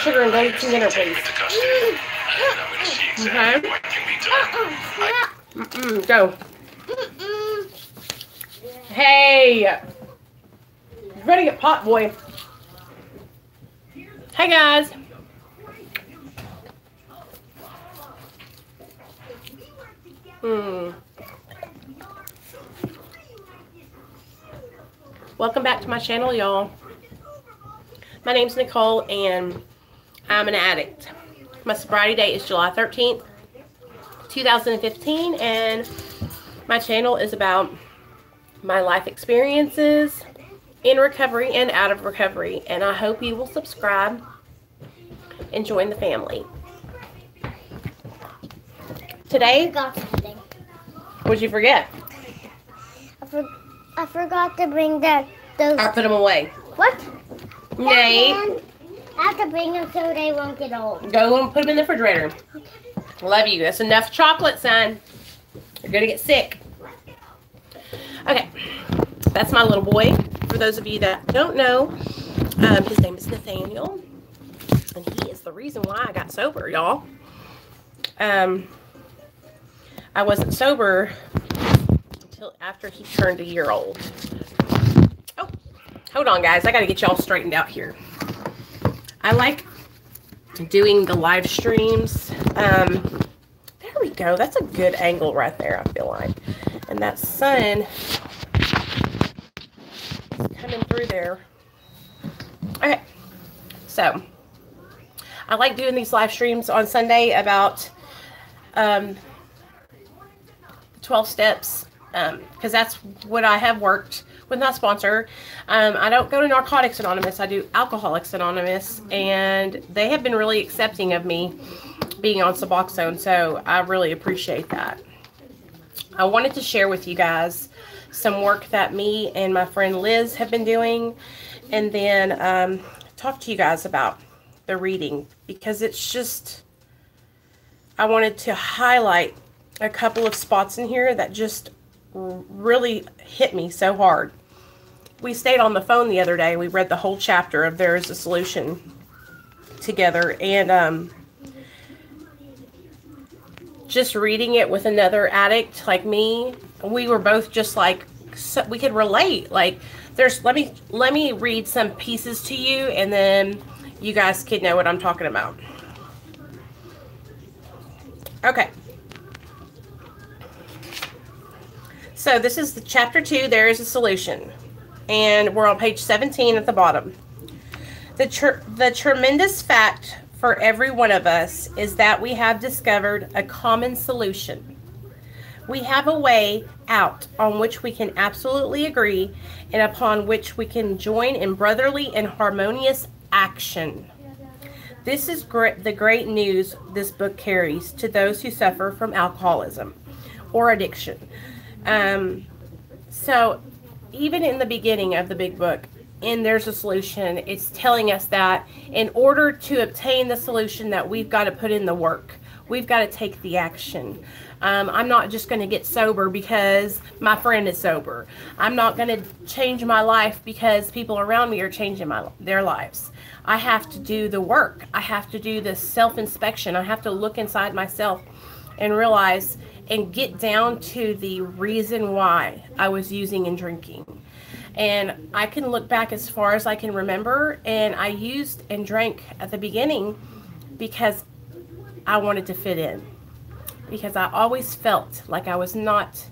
sugar and go eat some dinner, please. Okay? Go. Hey! You better get pot, boy. Hey, guys. Welcome back to my channel, y'all. My name's Nicole, and I'm an addict. My sobriety date is July 13th, 2015, and my channel is about my life experiences in recovery and out of recovery, and I hope you will subscribe and join the family. Today, what'd you forget? I forgot to bring those. I put them away. What? Nate. I have to bring them so they won't get old. Go and put them in the refrigerator. Love you. That's enough chocolate, son. You're going to get sick. Okay. That's my little boy. For those of you that don't know, his name is Nathaniel. And he is the reason why I got sober, y'all. I wasn't sober until after he turned a year old. Oh, hold on, guys. I got to get y'all straightened out here. I like doing the live streams. There we go. That's a good angle right there, I feel like. And that sun is coming through there. Okay. So, I like doing these live streams on Sunday about 12 steps, because that's what I have worked with my sponsor. I don't go to Narcotics Anonymous. I do Alcoholics Anonymous, and they have been really accepting of me being on Suboxone, so I really appreciate that. I wanted to share with you guys some work that me and my friend Liz have been doing, and then talk to you guys about the reading, because it's just, I wanted to highlight a couple of spots in here that just really hit me so hard. We stayed on the phone the other day. We read the whole chapter of There Is a Solution together, and just reading it with another addict like me, we were both just like, so we could relate. Like, let me read some pieces to you, and then you guys can know what I'm talking about. Okay. So this is the chapter 2, There Is a Solution. And we're on page 17 at the bottom. The tremendous fact for every one of us is that we have discovered a common solution. We have a way out on which we can absolutely agree, and upon which we can join in brotherly and harmonious action. This is the great news this book carries to those who suffer from alcoholism or addiction. So even in the beginning of the big book, in There's a Solution, it's telling us that in order to obtain the solution, that we've got to put in the work. We've got to take the action. I'm not just going to get sober because my friend is sober. I'm not going to change my life because people around me are changing their lives. I have to do the work. I have to do the self-inspection. I have to look inside myself and realize and get down to the reason why I was using and drinking. And I can look back as far as I can remember, and I used and drank at the beginning because I wanted to fit in. Because I always felt like I was not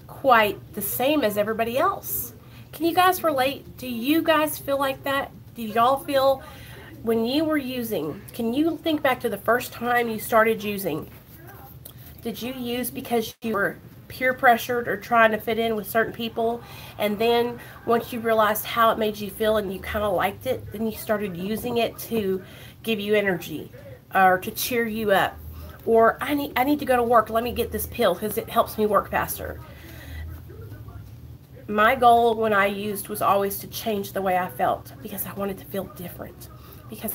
quite the same as everybody else. Can you guys relate? Do you guys feel like that? Do y'all feel when you were using, can you think back to the first time you started using? Did you use because you were peer pressured or trying to fit in with certain people, and then once you realized how it made you feel and you kind of liked it, then you started using it to give you energy or to cheer you up, or I need to go to work, let me get this pill because it helps me work faster? My goal when I used was always to change the way I felt, because I wanted to feel different, because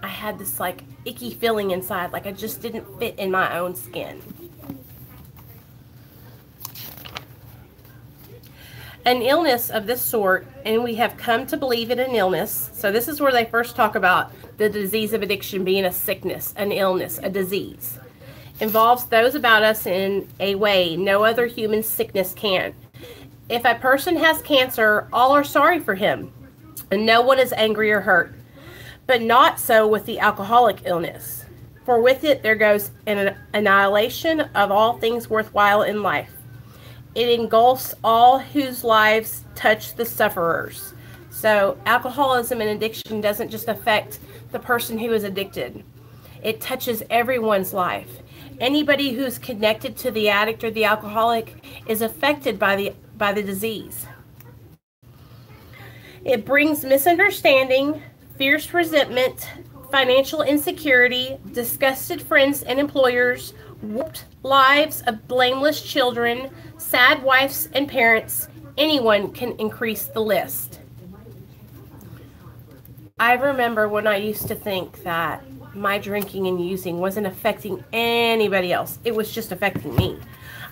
I had this like icky feeling inside, like I just didn't fit in my own skin. An illness of this sort, and we have come to believe it an illness. So this is where they first talk about the disease of addiction being a sickness, an illness, a disease. Involves those about us in a way no other human sickness can. If a person has cancer, all are sorry for him, and no one is angry or hurt. But not so with the alcoholic illness. For with it there goes an annihilation of all things worthwhile in life. It engulfs all whose lives touch the sufferers. So alcoholism and addiction doesn't just affect the person who is addicted. It touches everyone's life. Anybody who's connected to the addict or the alcoholic is affected by the disease. It brings misunderstanding, fierce resentment, financial insecurity, disgusted friends and employers, warped lives of blameless children, sad wives and parents. Anyone can increase the list. I remember when I used to think that my drinking and using wasn't affecting anybody else. It was just affecting me.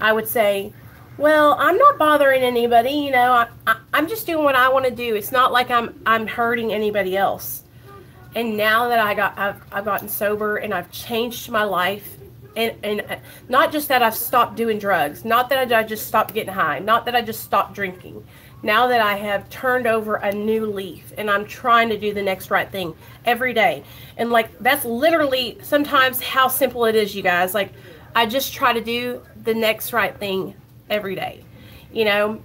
I would say, well, I'm not bothering anybody, you know, I'm just doing what I want to do. It's not like I'm hurting anybody else. And now that I've gotten sober and I've changed my life, and not just that I've stopped doing drugs, not that I just stopped getting high, not that I just stopped drinking. Now that I have turned over a new leaf and I'm trying to do the next right thing every day. And like, that's literally sometimes how simple it is, you guys. Like, I just try to do the next right thing every day, you know.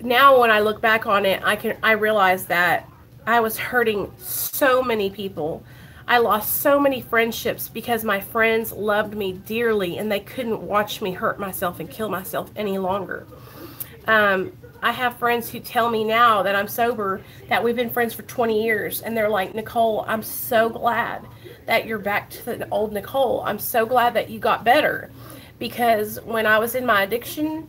Now when I look back on it, I realize that I was hurting so many people. I lost so many friendships because my friends loved me dearly and they couldn't watch me hurt myself and kill myself any longer. I have friends who tell me now that I'm sober that we've been friends for 20 years, and they're like, Nicole, I'm so glad that you're back to the old Nicole. I'm so glad that you got better, because when I was in my addiction,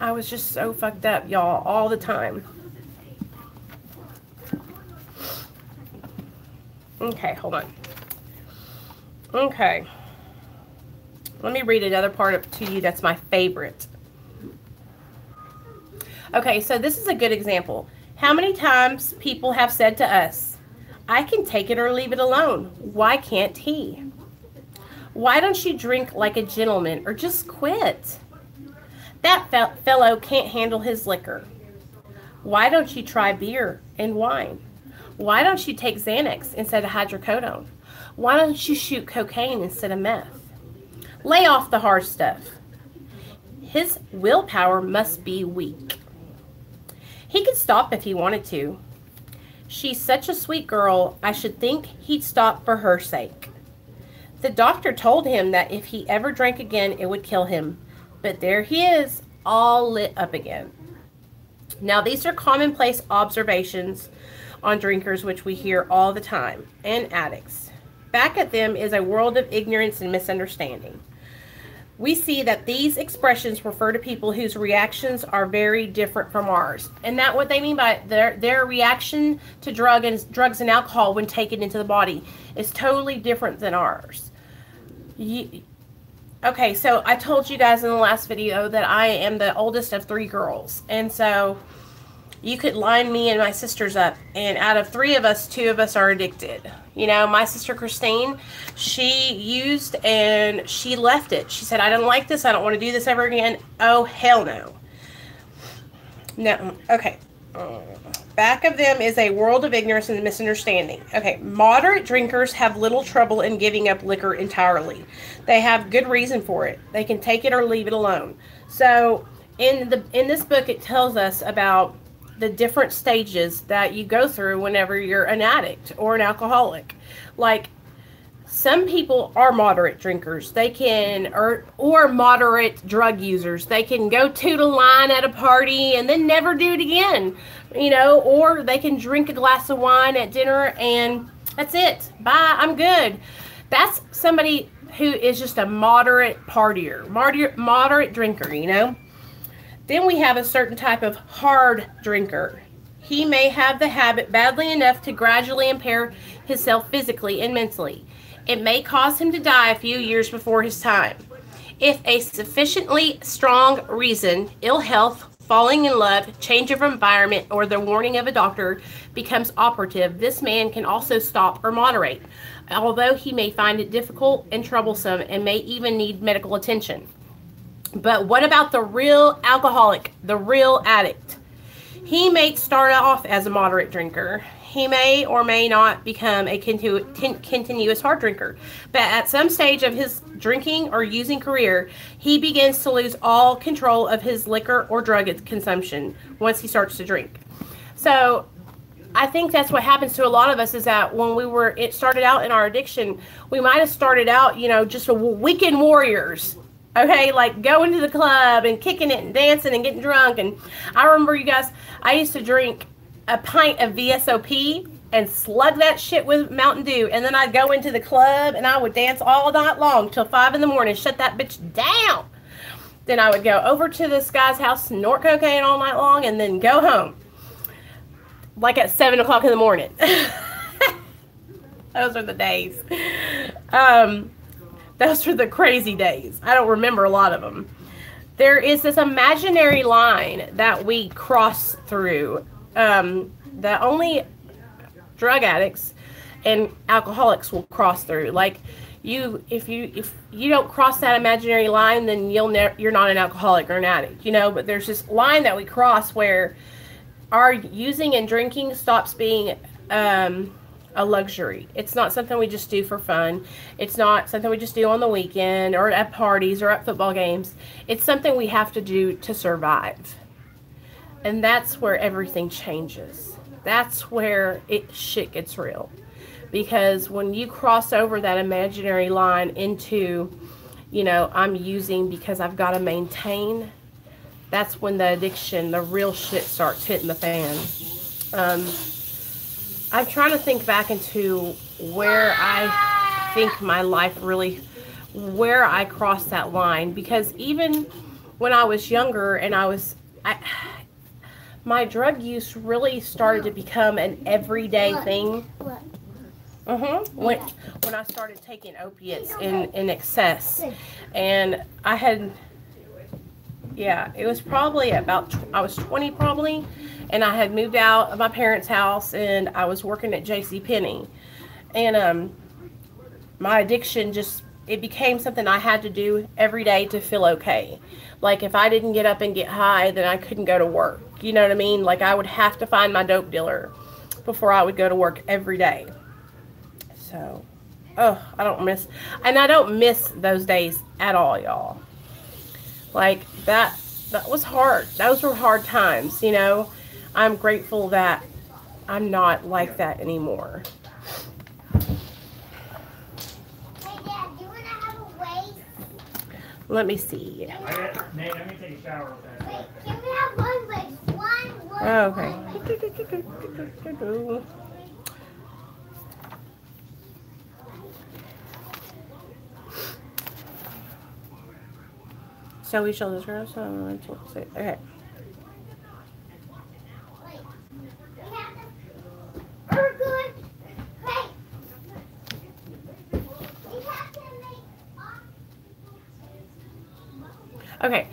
I was just so fucked up, y'all, all the time. Okay, hold on. Okay. Let me read another part to you that's my favorite. Okay, so this is a good example. How many times people have said to us, I can take it or leave it alone. Why can't he? Why don't you drink like a gentleman or just quit? That fellow can't handle his liquor. Why don't you try beer and wine? Why don't you take Xanax instead of hydrocodone? Why don't you shoot cocaine instead of meth? Lay off the hard stuff. His willpower must be weak. He could stop if he wanted to. She's such a sweet girl, I should think he'd stop for her sake. The doctor told him that if he ever drank again, it would kill him. But there he is, all lit up again. Now, these are commonplace observations on drinkers, which we hear all the time, and addicts. Back at them is a world of ignorance and misunderstanding. We see that these expressions refer to people whose reactions are very different from ours. And that what they mean by their reaction to drugs and alcohol when taken into the body is totally different than ours. Okay, so I told you guys in the last video that I am the oldest of 3 girls. And so you could line me and my sisters up, and out of 3 of us, 2 of us are addicted. You know, my sister Christine, she used and she left it. She said, I don't like this. I don't want to do this ever again. Oh, hell no. No. Okay. Back of them is a world of ignorance and misunderstanding. Okay. Moderate drinkers have little trouble in giving up liquor entirely. They have good reason for it. They can take it or leave it alone. So in this book, it tells us about the different stages that you go through whenever you're an addict or an alcoholic. Like, some people are moderate drinkers. They can, or moderate drug users. They can go toot a line at a party and then never do it again, you know, or they can drink a glass of wine at dinner and that's it. Bye, I'm good. That's somebody who is just a moderate partier, moderate drinker, you know. Then we have a certain type of hard drinker. He may have the habit badly enough to gradually impair himself physically and mentally. It may cause him to die a few years before his time. If a sufficiently strong reason, ill health, falling in love, change of environment, or the warning of a doctor becomes operative, this man can also stop or moderate, although he may find it difficult and troublesome and may even need medical attention. But what about the real alcoholic, the real addict? He may start off as a moderate drinker. He may or may not become a continuous hard drinker. But at some stage of his drinking or using career, he begins to lose all control of his liquor or drug consumption once he starts to drink. So I think that's what happens to a lot of us, is that when it started out in our addiction, we might have started out, just a weekend warriors. Okay, like going to the club and kicking it and dancing and getting drunk. And I remember, you guys, I used to drink a pint of VSOP and slug that shit with Mountain Dew. And then I'd go into the club and I would dance all night long till 5 in the morning, shut that bitch down. Then I would go over to this guy's house, snort cocaine all night long, and then go home. Like at 7 o'clock in the morning. Those are the days. Those were the crazy days. I don't remember a lot of them. There is this imaginary line that we cross through that only drug addicts and alcoholics will cross through. Like if you don't cross that imaginary line, then you're not an alcoholic or an addict, But there's this line that we cross where our using and drinking stops being a luxury. It's not something we just do for fun. It's not something we just do on the weekend or at parties or at football games. It's something we have to do to survive. And that's where everything changes. That's where shit gets real. Because when you cross over that imaginary line into, I'm using because I've got to maintain, that's when the addiction, the real shit starts hitting the fan. I'm trying to think back into where I think my life really, where I crossed that line. Because even when I was younger and my drug use really started to become an everyday thing. When I started taking opiates in excess. And I had, it was probably I was 20 probably. And I had moved out of my parents' house and I was working at JCPenney. And my addiction it became something I had to do every day to feel okay. Like if I didn't get up and get high, then I couldn't go to work. You know what I mean? Like I would have to find my dope dealer before I would go to work every day. So, I don't miss those days at all, y'all. Like that was hard. Those were hard times, I'm grateful that I'm not like that anymore. Hey, Dad, do you want to have a waist? Let me see. Nate, let me take a shower with that. Wait, can we have one waist? One Okay. So we shall describe some. Okay. We're good. Hey. Okay.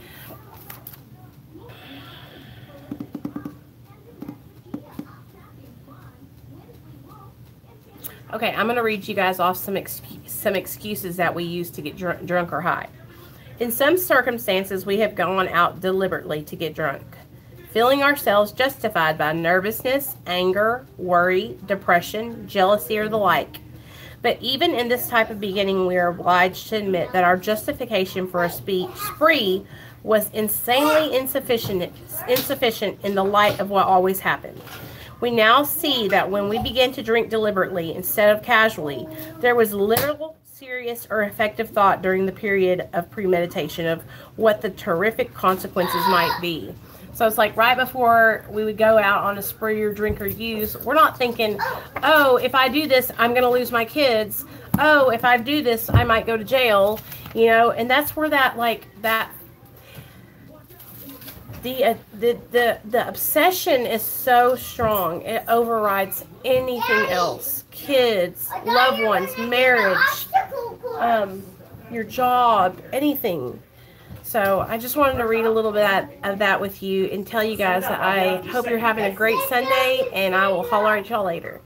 Okay, I'm going to read you guys off some excuses that we use to get drunk or high. In some circumstances, we have gone out deliberately to get drunk, feeling ourselves justified by nervousness, anger, worry, depression, jealousy, or the like. But even in this type of beginning, we are obliged to admit that our justification for a spree was insanely insufficient in the light of what always happened. We now see that when we began to drink deliberately instead of casually, there was literal, serious, or effective thought during the period of premeditation of what the terrific consequences might be. So it's like right before we would go out on a spree or drink or use, we're not thinking, oh, if I do this, I'm going to lose my kids. Oh, if I do this, I might go to jail. And that's where that the obsession is so strong. It overrides anything else. Kids, loved ones, marriage, your job, anything. So I just wanted to read a little bit of that with you and tell you guys that I hope you're having a great Sunday, and I will holler at y'all later.